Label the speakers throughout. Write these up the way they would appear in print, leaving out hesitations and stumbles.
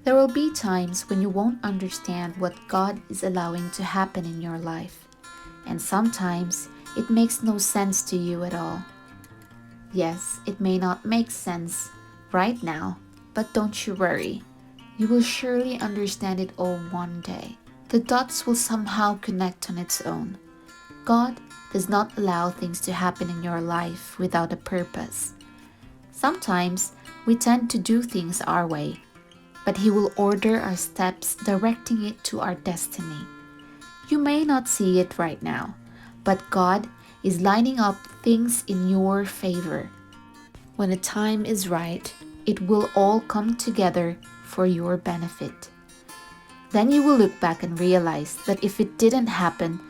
Speaker 1: There will be times when you won't understand what God is allowing to happen in your life, and sometimes it makes no sense to you at all. Yes, it may not make sense right now, but don't you worry. You will surely understand it all one day. The dots will somehow connect on its own. God does not allow things to happen in your life without a purpose. Sometimes we tend to do things our way, but He will order our steps, directing it to our destiny. You may not see it right now, but God is lining up things in your favor. When the time is right, it will all come together for your benefit. Then you will look back and realize that if it didn't happen,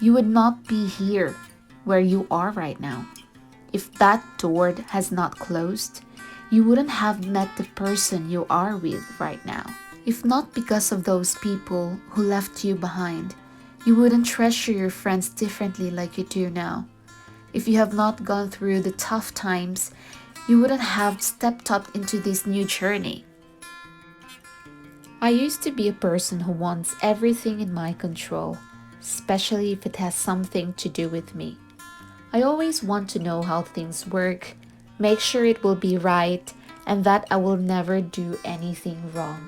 Speaker 1: you would not be here where you are right now. If that door has not closed, you wouldn't have met the person you are with right now. If not because of those people who left you behind, you wouldn't treasure your friends differently like you do now. If you have not gone through the tough times, you wouldn't have stepped up into this new journey. I used to be a person who wants everything in my control, especially if it has something to do with me. I always want to know how things work, make sure it will be right, and that I will never do anything wrong.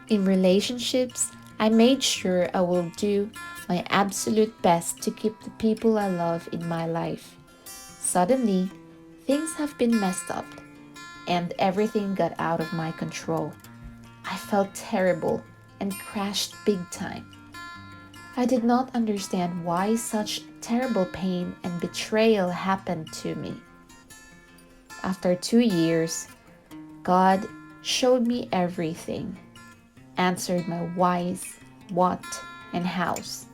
Speaker 1: In relationships, I made sure I will do my absolute best to keep the people I love in my life. Suddenly, things have been messed up, and everything got out of my control. I felt terrible and crashed big time. I did not understand why such terrible pain and betrayal happened to me. After 2 years, God showed me everything, answered my whys, what, and hows.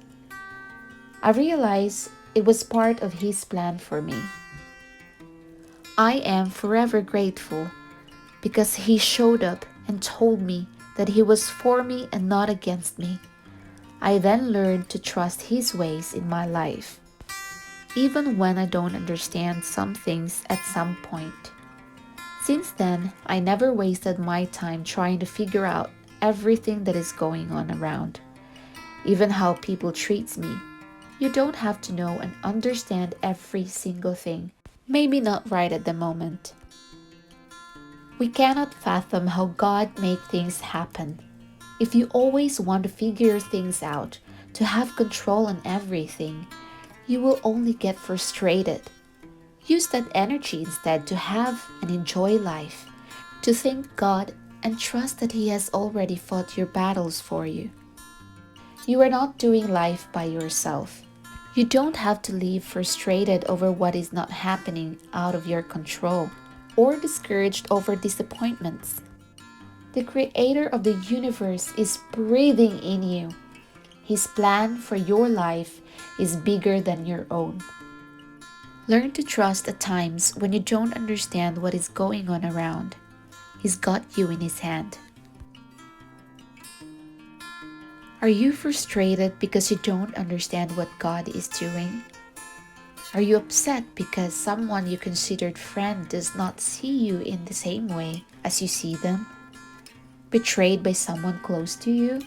Speaker 1: I realized it was part of His plan for me. I am forever grateful because He showed up and told me that He was for me and not against me. I then learned to trust His ways in my life, even when I don't understand some things at some point. Since then, I never wasted my time trying to figure out everything that is going on around, even how people treat me. You don't have to know and understand every single thing, maybe not right at the moment. We cannot fathom how God made things happen. If you always want to figure things out, to have control on everything, you will only get frustrated. Use that energy instead to have and enjoy life, to thank God and trust that He has already fought your battles for you. You are not doing life by yourself. You don't have to live frustrated over what is not happening out of your control, or discouraged over disappointments. The Creator of the universe is breathing in you. His plan for your life is bigger than your own. Learn to trust at times when you don't understand what is going on around. He's got you in His hand. Are you frustrated because you don't understand what God is doing? Are you upset because someone you considered friend does not see you in the same way as you see them? Betrayed by someone close to you?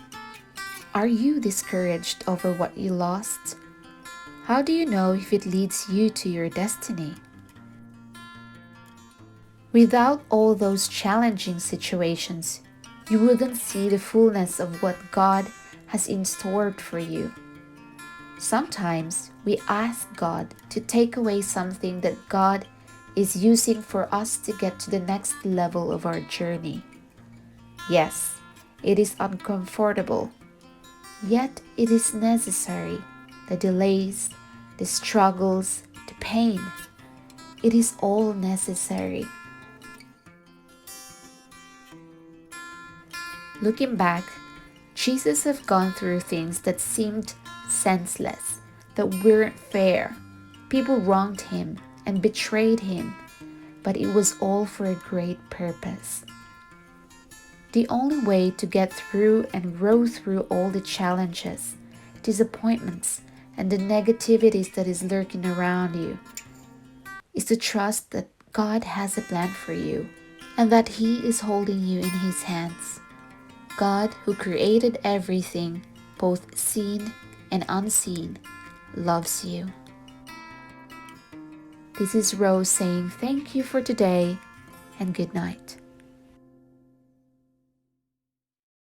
Speaker 1: Are you discouraged over what you lost? How do you know if it leads you to your destiny? Without all those challenging situations, you wouldn't see the fullness of what God has in store for you. Sometimes we ask God to take away something that God is using for us to get to the next level of our journey. Yes, it is uncomfortable, yet it is necessary. The delays, the struggles, the pain, it is all necessary. Looking back, Jesus have gone through things that seemed senseless, that weren't fair. People wronged Him and betrayed Him, but it was all for a great purpose. The only way to get through and row through all the challenges, disappointments, and the negativities that is lurking around you is to trust that God has a plan for you and that He is holding you in His hands. God, who created everything, both seen and unseen, loves you. This is Rose saying thank you for today and good night.